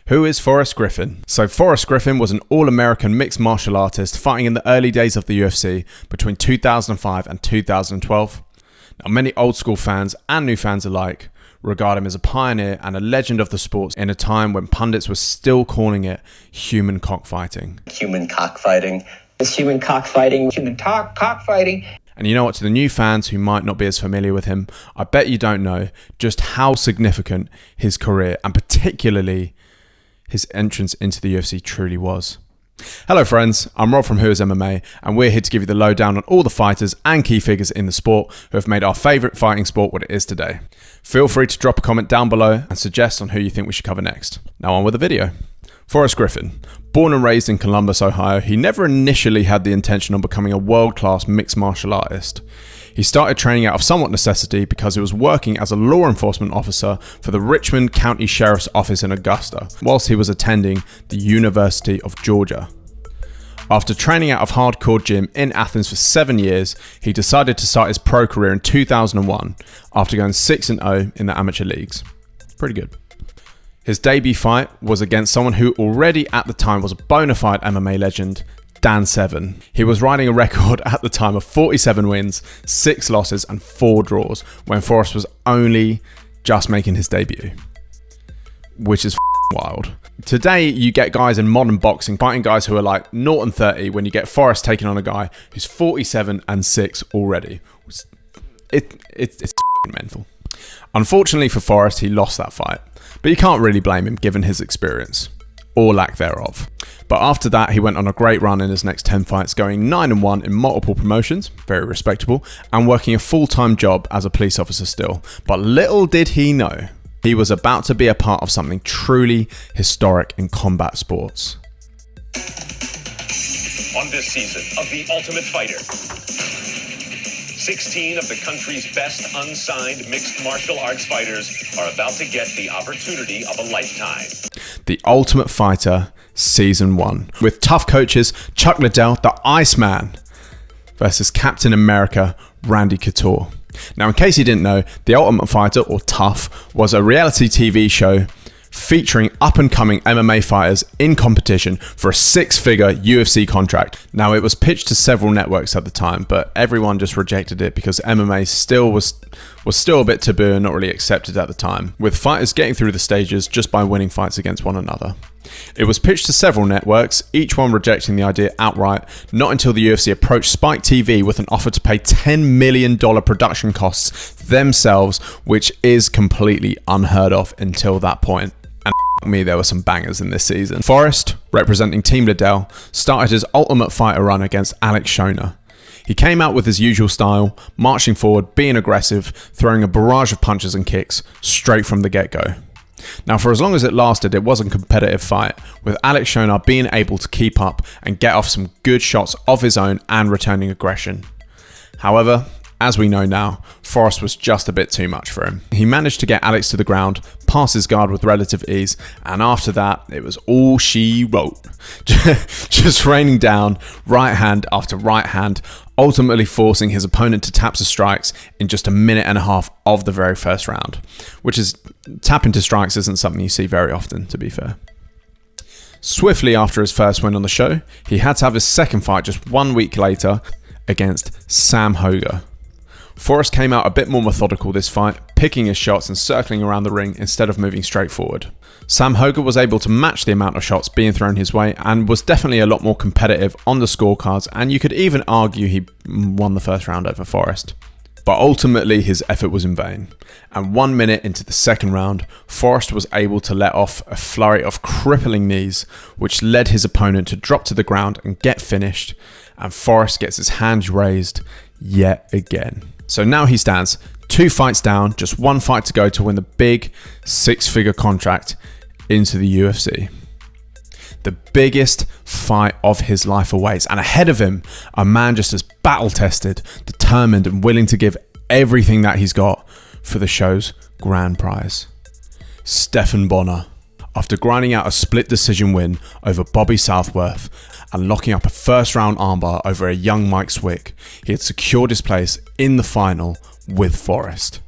Who is Forrest Griffin? So Forrest Griffin was an all-American mixed martial artist fighting in the early days of the UFC between 2005 and 2012. Now, many old school fans and new fans alike regard him as a pioneer and a legend of the sport in a time when pundits were still calling it human cockfighting. Human cockfighting. It's human cockfighting. Human cockfighting. And you know what, to the new fans who might not be as familiar with him, I bet you don't know just how significant his career and particularly his entrance into the UFC truly was. Hello friends, I'm Rob from Who Is MMA, and we're here to give you the lowdown on all the fighters and key figures in the sport who have made our favourite fighting sport what it is today. Feel free to drop a comment down below and suggest on who you think we should cover next. Now on with the video. Forrest Griffin. Born and raised in Columbus, Ohio, he never initially had the intention of becoming a world-class mixed martial artist. He started training out of somewhat necessity because he was working as a law enforcement officer for the Richmond County Sheriff's Office in Augusta, whilst he was attending the University of Georgia. After training out of hardcore gym in Athens for 7 years, he decided to start his pro career in 2001 after going 6-0 in the amateur leagues. Pretty good. His debut fight was against someone who already at the time was a bona fide MMA legend, Dan Severn. He was riding a record at the time of 47 wins, 6 losses and 4 draws when Forrest was only just making his debut, which is wild. Today you get guys in modern boxing fighting guys who are like 0-30 when you get Forrest taking on a guy who's 47-6 already. It's mental. Unfortunately for Forrest, he lost that fight, but you can't really blame him given his experience, or lack thereof. But after that, he went on a great run in his next 10 fights, going 9-1 in multiple promotions, very respectable, and working a full-time job as a police officer still. But little did he know, he was about to be a part of something truly historic in combat sports. On this season of The Ultimate Fighter, 16 of the country's best unsigned mixed martial arts fighters are about to get the opportunity of a lifetime. The Ultimate Fighter Season 1, with tough coaches Chuck Liddell, the Iceman, versus Captain America, Randy Couture. Now, in case you didn't know, The Ultimate Fighter, or TUF, was a reality TV show featuring up-and-coming MMA fighters in competition for a 6-figure UFC contract. Now, it was pitched to several networks at the time, but everyone just rejected it because MMA was still a bit taboo and not really accepted at the time, with fighters getting through the stages just by winning fights against one another. It was pitched to several networks, each one rejecting the idea outright, not until the UFC approached Spike TV with an offer to pay $10 million production costs themselves, which is completely unheard of until that point. And me, there were some bangers in this season. Forrest, representing Team Liddell, started his Ultimate Fighter run against Alex Shona. He came out with his usual style, marching forward, being aggressive, throwing a barrage of punches and kicks straight from the get-go. Now, for as long as it lasted, it was a competitive fight, with Alex Shona being able to keep up and get off some good shots of his own and returning aggression. However, as we know now, Forrest was just a bit too much for him. He managed to get Alex to the ground, pass his guard with relative ease, and after that, it was all she wrote. Just raining down right hand after right hand, ultimately forcing his opponent to tap to strikes in just a minute and a half of the very first round, which is, tapping to strikes isn't something you see very often, to be fair. Swiftly after his first win on the show, he had to have his second fight just 1 week later against Sam Hoger. Forrest came out a bit more methodical this fight, picking his shots and circling around the ring instead of moving straight forward. Sam Hoger was able to match the amount of shots being thrown his way and was definitely a lot more competitive on the scorecards, and you could even argue he won the first round over Forrest. But ultimately his effort was in vain, and 1 minute into the second round, Forrest was able to let off a flurry of crippling knees, which led his opponent to drop to the ground and get finished, and Forrest gets his hands raised yet again. So now he stands 2 fights down, just 1 fight to go to win the big 6-figure contract into the UFC. The biggest fight of his life awaits, and ahead of him, a man just as battle-tested, determined and willing to give everything that he's got for the show's grand prize. Stephan Bonnar. After grinding out a split decision win over Bobby Southworth and locking up a first round armbar over a young Mike Swick, he had secured his place in the final with Forrest.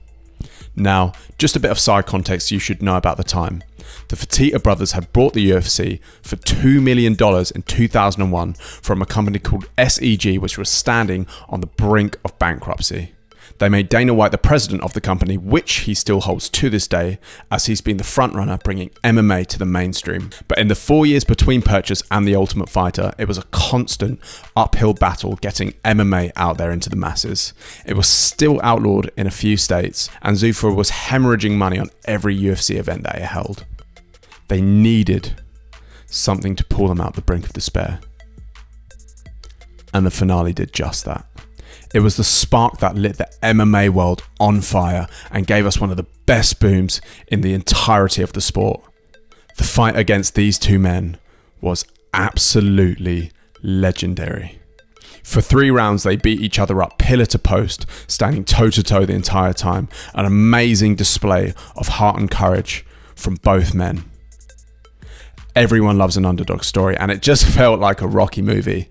Now, just a bit of side context you should know about the time. The Fertitta brothers had bought the UFC for $2 million in 2001 from a company called SEG, which was standing on the brink of bankruptcy. They made Dana White the president of the company, which he still holds to this day, as he's been the frontrunner bringing MMA to the mainstream. But in the 4 years between purchase and The Ultimate Fighter, it was a constant uphill battle getting MMA out there into the masses. It was still outlawed in a few states, and Zuffa was hemorrhaging money on every UFC event that it held. They needed something to pull them out the brink of despair. And the finale did just that. It was the spark that lit the MMA world on fire and gave us one of the best booms in the entirety of the sport. The fight against these two men was absolutely legendary. For 3 rounds, they beat each other up pillar to post, standing toe to toe the entire time. An amazing display of heart and courage from both men. Everyone loves an underdog story, and it just felt like a Rocky movie.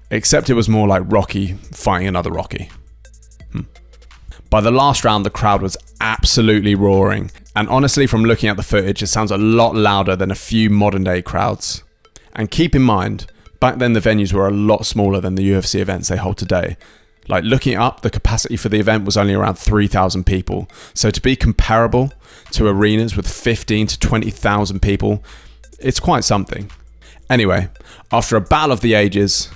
Except it was more like Rocky fighting another Rocky. By the last round, the crowd was absolutely roaring. And honestly, from looking at the footage, it sounds a lot louder than a few modern day crowds. And keep in mind, back then the venues were a lot smaller than the UFC events they hold today. Like, looking it up, the capacity for the event was only around 3,000 people. So to be comparable to arenas with 15 to 20,000 people, it's quite something. Anyway, after a battle of the ages,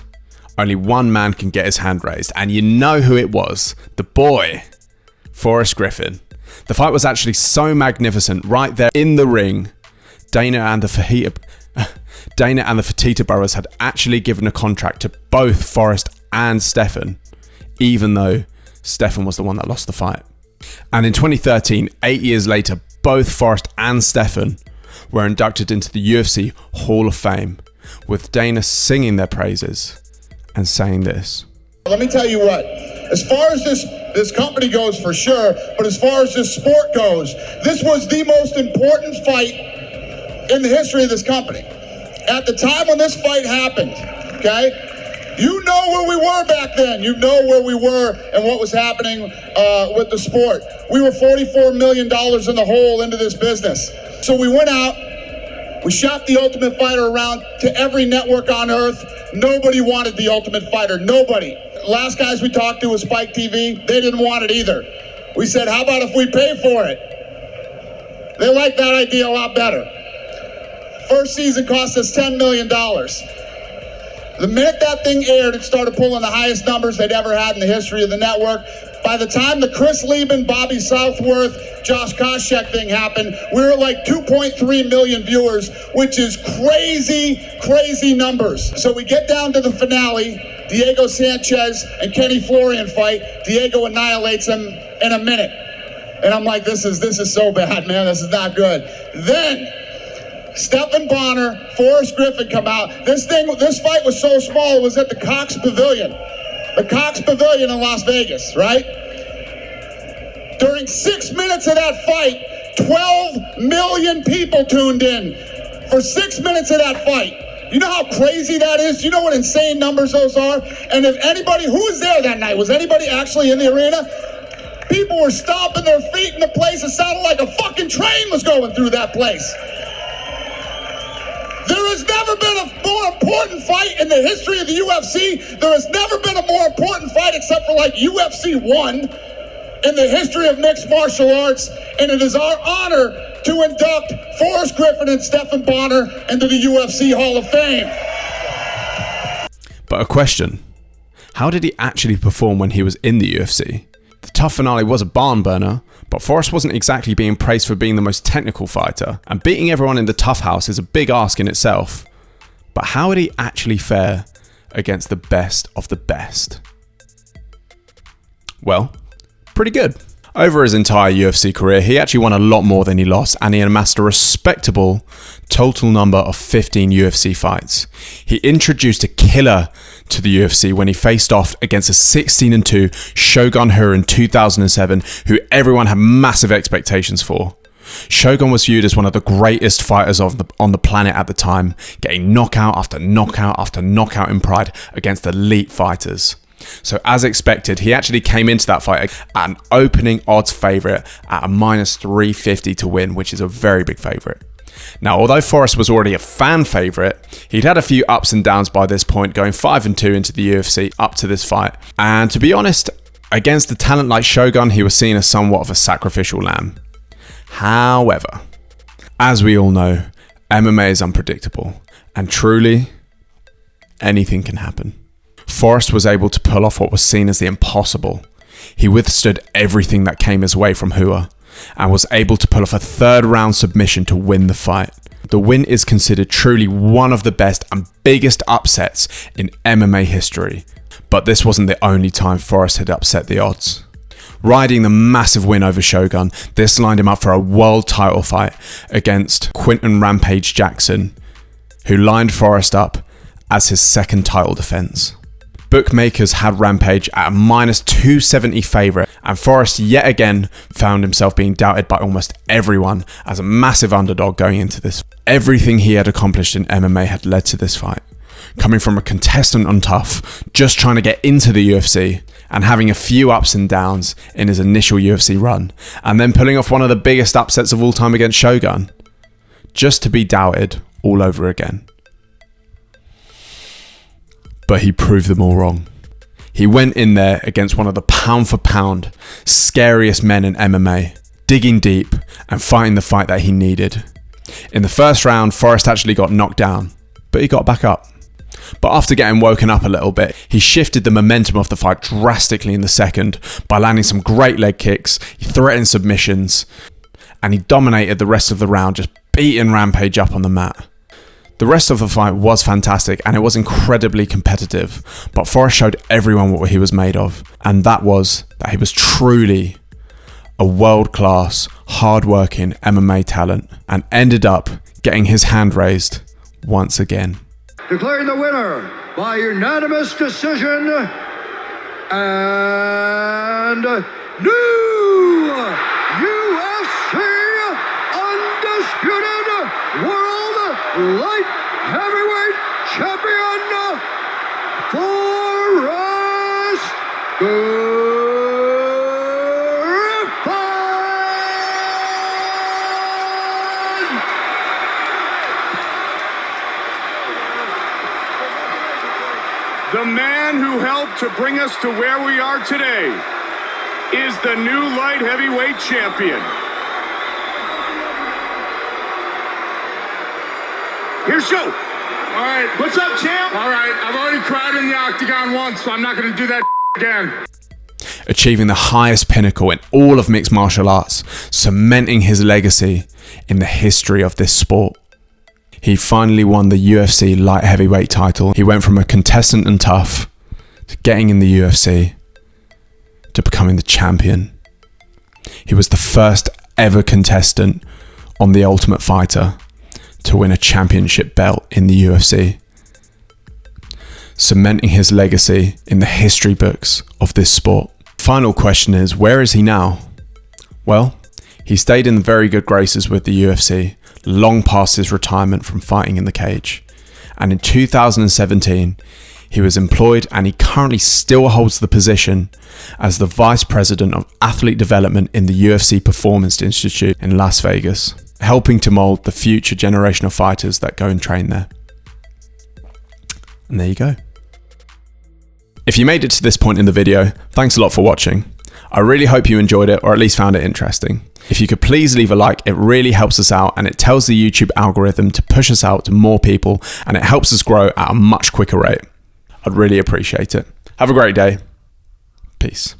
only one man can get his hand raised, and you know who it was. The boy, Forrest Griffin. The fight was actually so magnificent. Right there in the ring, Dana and the Fertitta brothers had actually given a contract to both Forrest and Stephan, even though Stephan was the one that lost the fight. And in 2013, 8 years later, both Forrest and Stephan were inducted into the UFC Hall of Fame, with Dana singing their praises and saying this. Let me tell you what, as far as this company goes, for sure, but as far as this sport goes, this was the most important fight in the history of this company. At the time when this fight happened, okay, you know where we were back then. You know where we were and what was happening with the sport. We were $44 million in the hole into this business. So we went out, we shopped The Ultimate Fighter around to every network on earth. Nobody wanted The Ultimate Fighter, nobody. Last guys we talked to was Spike TV, they didn't want it either. We said, how about if we pay for it? They liked that idea a lot better. First season cost us $10 million. The minute that thing aired, it started pulling the highest numbers they'd ever had in the history of the network. By the time the Chris Lieben, Bobby Southworth, Josh Koscheck thing happened, we were like 2.3 million viewers, which is crazy, crazy numbers. So we get down to the finale, Diego Sanchez and Kenny Florian fight. Diego annihilates him in a minute. And I'm like, this is so bad, man. This is not good. Then Stephan Bonnar, Forrest Griffin come out. This fight was so small, it was at the Cox Pavilion. The Cox Pavilion in Las Vegas, right? During 6 minutes of that fight, 12 million people tuned in for 6 minutes of that fight. You know how crazy that is? You know what insane numbers those are? And if anybody, who was there that night? Was anybody actually in the arena? People were stomping their feet in the place. It sounded like a fucking train was going through that place. There has never been a more important fight in the history of the UFC. There has never been a more important fight except for like UFC 1 in the history of mixed martial arts. And it is our honor to induct Forrest Griffin and Stephan Bonnar into the UFC Hall of Fame. But a question, how did he actually perform when he was in the UFC? The tough finale was a barn burner, but Forrest wasn't exactly being praised for being the most technical fighter, and beating everyone in the tough house is a big ask in itself. But how did he actually fare against the best of the best? Well, pretty good. Over his entire UFC career, he actually won a lot more than he lost, and he amassed a respectable total number of 15 UFC fights. He introduced a killer to the UFC when he faced off against a 16-2 Shogun Rua in 2007, who everyone had massive expectations for. Shogun was viewed as one of the greatest fighters on the planet at the time, getting knockout after knockout after knockout in Pride against elite fighters. So as expected, he actually came into that fight at an opening odds favourite at a -350 to win, which is a very big favourite. Now, although Forrest was already a fan favourite, he'd had a few ups and downs by this point, going 5-2 into the UFC up to this fight. And to be honest, against a talent like Shogun, he was seen as somewhat of a sacrificial lamb. However, as we all know, MMA is unpredictable, and truly, anything can happen. Forrest was able to pull off what was seen as the impossible. He withstood everything that came his way from Hua, and was able to pull off a third-round submission to win the fight. The win is considered truly one of the best and biggest upsets in MMA history, but this wasn't the only time Forrest had upset the odds. Riding the massive win over Shogun, this lined him up for a world title fight against Quinton Rampage Jackson, who lined Forrest up as his second title defense. Bookmakers had Rampage at a -270 favourite, and Forrest yet again found himself being doubted by almost everyone as a massive underdog going into this. Everything he had accomplished in MMA had led to this fight. Coming from a contestant on Tough, just trying to get into the UFC, and having a few ups and downs in his initial UFC run, and then pulling off one of the biggest upsets of all time against Shogun, just to be doubted all over again. But he proved them all wrong. He went in there against one of the pound for pound scariest men in MMA, digging deep and fighting the fight that he needed. In the first round, Forrest actually got knocked down, but he got back up. But after getting woken up a little bit, he shifted the momentum of the fight drastically in the second by landing some great leg kicks, he threatened submissions, and he dominated the rest of the round, just beating Rampage up on the mat. The rest of the fight was fantastic and it was incredibly competitive, but Forrest showed everyone what he was made of, and that was that he was truly a world-class, hard-working MMA talent, and ended up getting his hand raised once again. Declaring the winner by unanimous decision and new UFC Undisputed World Light Heavyweight Champion, Forrest Griffin! The man who helped to bring us to where we are today is the new light heavyweight champion. Here's Joe. All right. What's up, champ? All right. I've already cried in the octagon once, so I'm not going to do that again. Achieving the highest pinnacle in all of mixed martial arts, cementing his legacy in the history of this sport. He finally won the UFC light heavyweight title. He went from a contestant and Tough to getting in the UFC to becoming the champion. He was the first ever contestant on The Ultimate Fighter to win a championship belt in the UFC, cementing his legacy in the history books of this sport. Final question is, where is he now? Well, he stayed in very good graces with the UFC, long past his retirement from fighting in the cage. And in 2017, he was employed, and he currently still holds the position as the Vice President of Athlete Development in the UFC Performance Institute in Las Vegas, helping to mold the future generation of fighters that go and train there. And there you go. If you made it to this point in the video, thanks a lot for watching. I really hope you enjoyed it, or at least found it interesting. If you could please leave a like, it really helps us out, and it tells the YouTube algorithm to push us out to more people, and it helps us grow at a much quicker rate. I'd really appreciate it. Have a great day. Peace.